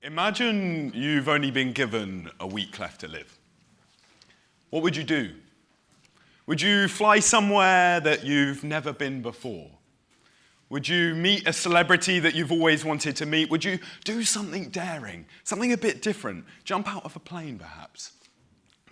Imagine you've only been given a week left to live. What would you do? Would you fly somewhere that you've never been before? Would you meet a celebrity that you've always wanted to meet? Would you do something daring, something a bit different? Jump out of a plane, perhaps?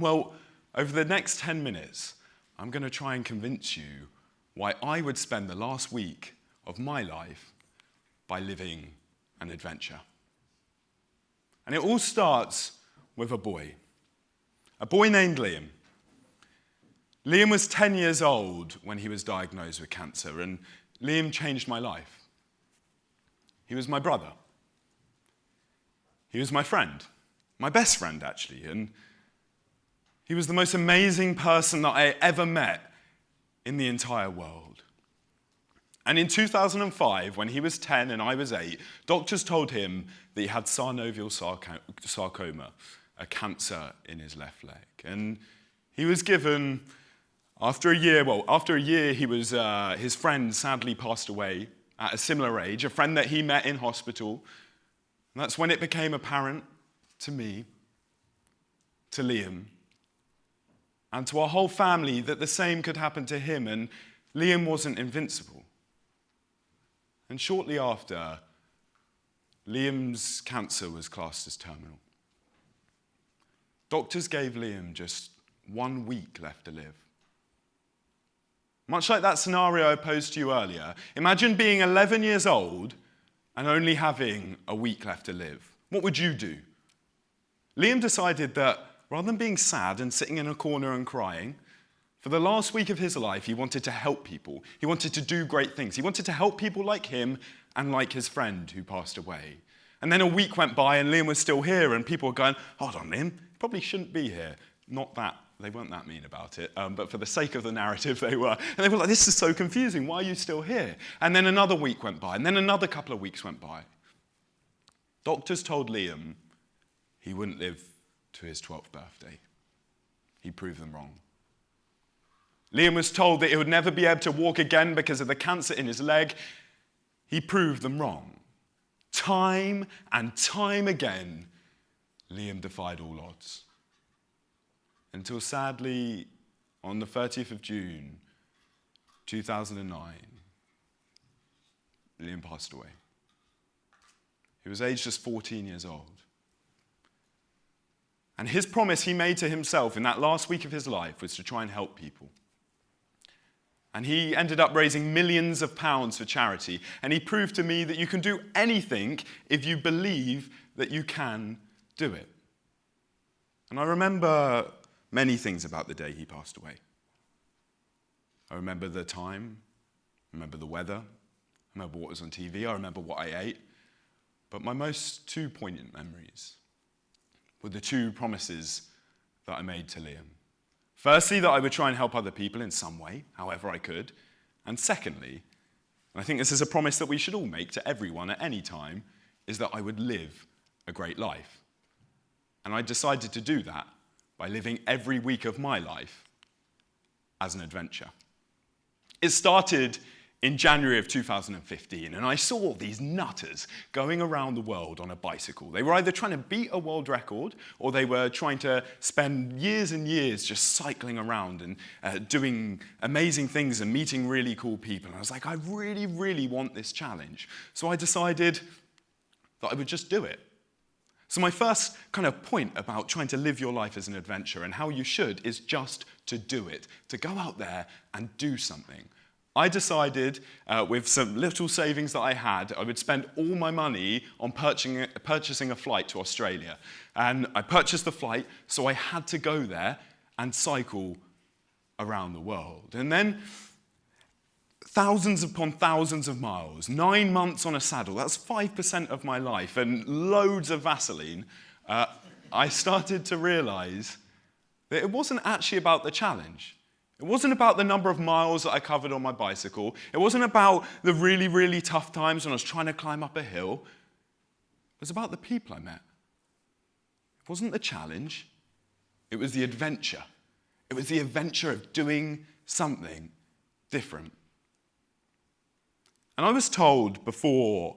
Well, over the next 10 minutes, I'm going to try and convince you why I would spend the last week of my life by living an adventure. And it all starts with a boy named Liam. Liam was 10 years old when he was diagnosed with cancer, and Liam changed my life. He was my brother. He was my friend, my best friend, actually, and he was the most amazing person that I ever met in the entire world. And in 2005, when he was 10 and I was 8, doctors told him that he had synovial sarcoma, a cancer in his left leg. And he was given, after a year, his friend sadly passed away at a similar age, a friend that he met in hospital. And that's when it became apparent to me, to Liam, and to our whole family that the same could happen to him, and Liam wasn't invincible. And shortly after, Liam's cancer was classed as terminal. Doctors gave Liam just 1 week left to live. Much like that scenario I posed to you earlier, imagine being 11 years old and only having a week left to live. What would you do? Liam decided that rather than being sad and sitting in a corner and crying, for the last week of his life, he wanted to help people. He wanted to do great things. He wanted to help people like him and like his friend who passed away. And then a week went by and Liam was still here, and people were going, "Hold on, Liam, you probably shouldn't be here." Not that, they weren't that mean about it, but for the sake of the narrative, they were. And they were like, "This is so confusing, why are you still here?" And then another week went by, and then another couple of weeks went by. Doctors told Liam he wouldn't live to his 12th birthday. He proved them wrong. Liam was told that he would never be able to walk again because of the cancer in his leg. He proved them wrong. Time and time again, Liam defied all odds. Until sadly, on the 30th of June, 2009, Liam passed away. He was aged just 14 years old. And his promise he made to himself in that last week of his life was to try and help people. And he ended up raising millions of pounds for charity. And he proved to me that you can do anything if you believe that you can do it. And I remember many things about the day he passed away. I remember the time, I remember the weather, I remember what was on TV, I remember what I ate. But my most two poignant memories were the two promises that I made to Liam. Firstly, that I would try and help other people in some way, however I could. And secondly, and I think this is a promise that we should all make to everyone at any time, is that I would live a great life. And I decided to do that by living every week of my life as an adventure. It started in January of 2015, and I saw these nutters going around the world on a bicycle. They were either trying to beat a world record, or they were trying to spend years and years just cycling around and doing amazing things and meeting really cool people. And I was like, I really, really want this challenge. So I decided that I would just do it. So my first kind of point about trying to live your life as an adventure and how you should is just to do it, to go out there and do something. I decided, with some little savings that I had, I would spend all my money on purchasing a flight to Australia. And I purchased the flight, so I had to go there and cycle around the world. And then, thousands upon thousands of miles, 9 months on a saddle, that's 5% of my life, and loads of Vaseline, I started to realize that it wasn't actually about the challenge. It wasn't about the number of miles that I covered on my bicycle. It wasn't about the really, really tough times when I was trying to climb up a hill. It was about the people I met. It wasn't the challenge. It was the adventure. It was the adventure of doing something different. And I was told before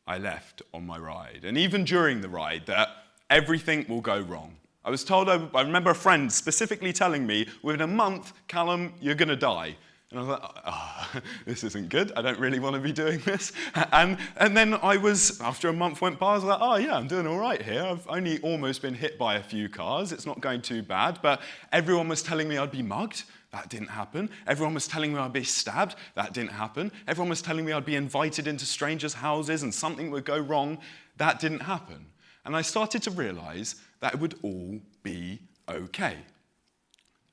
I left on my ride, and even during the ride, that everything will go wrong. I was told, I remember a friend specifically telling me, within a month, Callum, you're going to die. And I was like, oh, this isn't good. I don't really want to be doing this. And then after a month went by, I was like, oh yeah, I'm doing all right here. I've only almost been hit by a few cars. It's not going too bad. But everyone was telling me I'd be mugged. That didn't happen. Everyone was telling me I'd be stabbed. That didn't happen. Everyone was telling me I'd be invited into strangers' houses and something would go wrong. That didn't happen. And I started to realize that it would all be okay.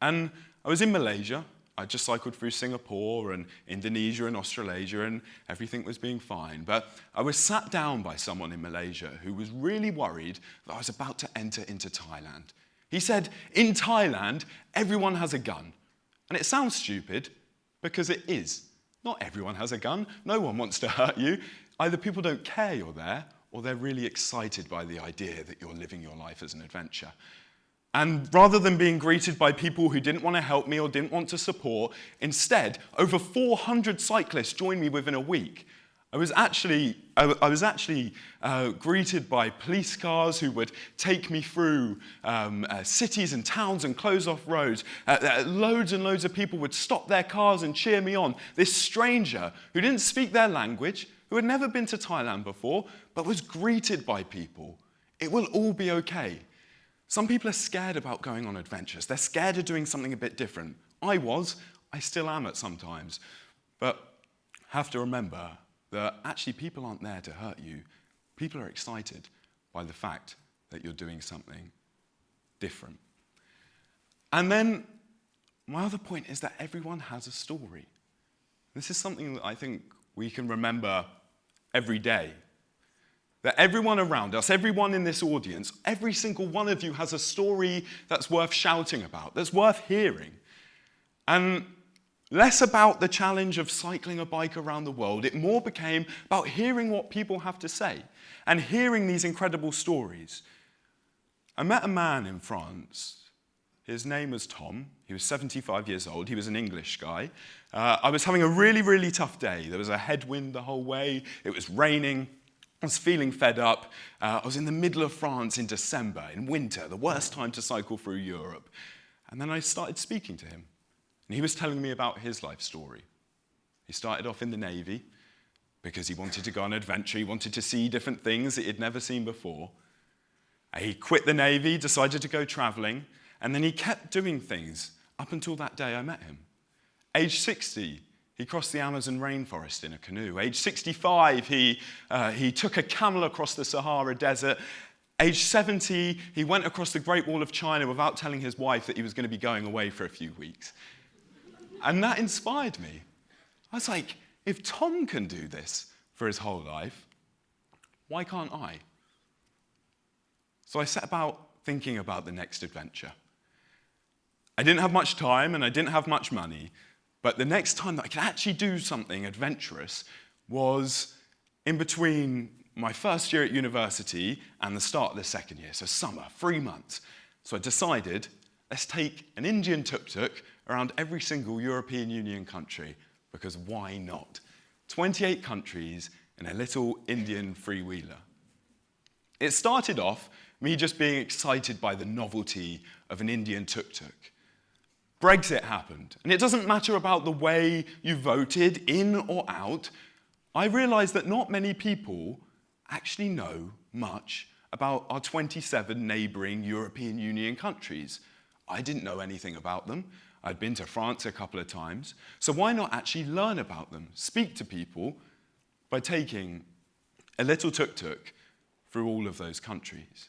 And I was in Malaysia. I just cycled through Singapore and Indonesia and Australasia, and everything was being fine. But I was sat down by someone in Malaysia who was really worried that I was about to enter into Thailand. He said, in Thailand, everyone has a gun. And it sounds stupid, because it is. Not everyone has a gun. No one wants to hurt you. Either people don't care you're there, or they're really excited by the idea that you're living your life as an adventure. And rather than being greeted by people who didn't want to help me or didn't want to support, instead, over 400 cyclists joined me within a week. I was actually greeted by police cars who would take me through cities and towns and close off roads. Loads and loads of people would stop their cars and cheer me on. This stranger who didn't speak their language, who had never been to Thailand before, but was greeted by people. It will all be okay. Some people are scared about going on adventures. They're scared of doing something a bit different. I still am at some times. But have to remember that actually people aren't there to hurt you. People are excited by the fact that you're doing something different. And then my other point is that everyone has a story. This is something that I think we can remember every day. That everyone around us, everyone in this audience, every single one of you has a story that's worth shouting about, that's worth hearing. And less about the challenge of cycling a bike around the world, it more became about hearing what people have to say and hearing these incredible stories. I met a man in France. His name was Tom. He was 75 years old. He was an English guy. I was having a really, really tough day. There was a headwind the whole way. It was raining. I was feeling fed up. I was in the middle of France in December, in winter, the worst time to cycle through Europe. And then I started speaking to him. And he was telling me about his life story. He started off in the Navy because he wanted to go on an adventure. He wanted to see different things that he'd never seen before. He quit the Navy, decided to go traveling, and then he kept doing things up until that day I met him. Age 60, he crossed the Amazon rainforest in a canoe. Age 65, he took a camel across the Sahara Desert. Age 70, he went across the Great Wall of China without telling his wife that he was going to be going away for a few weeks. And that inspired me. I was like, if Tom can do this for his whole life, why can't I? So I set about thinking about the next adventure. I didn't have much time and I didn't have much money, but the next time that I could actually do something adventurous was in between my first year at university and the start of the second year, so summer, 3 months. So I decided, let's take an Indian tuk-tuk around every single European Union country, because why not? 28 countries in a little Indian freewheeler. It started off me just being excited by the novelty of an Indian tuk-tuk. Brexit happened, and it doesn't matter about the way you voted, in or out. I realized that not many people actually know much about our 27 neighboring European Union countries. I didn't know anything about them. I'd been to France a couple of times, so why not actually learn about them, speak to people by taking a little tuk-tuk through all of those countries.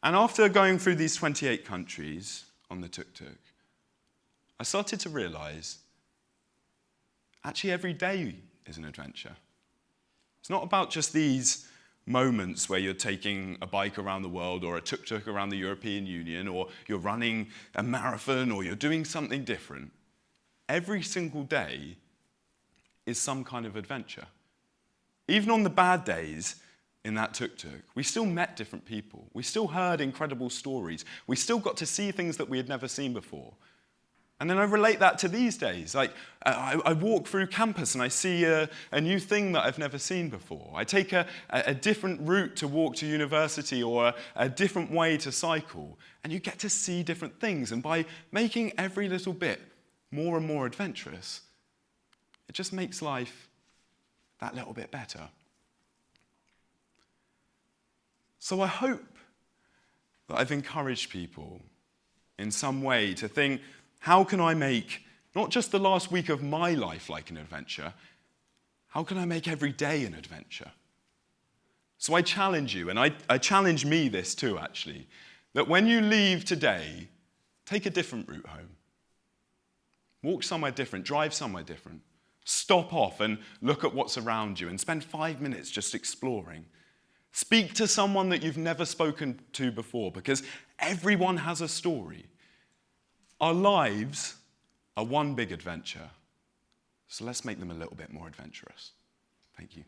And after going through these 28 countries on the tuk-tuk, I started to realize actually every day is an adventure. It's not about just these moments where you're taking a bike around the world or a tuk-tuk around the European Union or you're running a marathon or you're doing something different. Every single day is some kind of adventure. Even on the bad days in that tuk-tuk, we still met different people. We still heard incredible stories. We still got to see things that we had never seen before. And then I relate that to these days. Like, I walk through campus and I see a new thing that I've never seen before. I take a different route to walk to university or a different way to cycle, and you get to see different things. And by making every little bit more and more adventurous, it just makes life that little bit better. So I hope that I've encouraged people in some way to think, how can I make not just the last week of my life like an adventure, how can I make every day an adventure? So I challenge you, and I challenge me this too actually, that when you leave today, take a different route home. Walk somewhere different, drive somewhere different. Stop off and look at what's around you and spend 5 minutes just exploring. Speak to someone that you've never spoken to before, because everyone has a story. Our lives are one big adventure, so let's make them a little bit more adventurous. Thank you.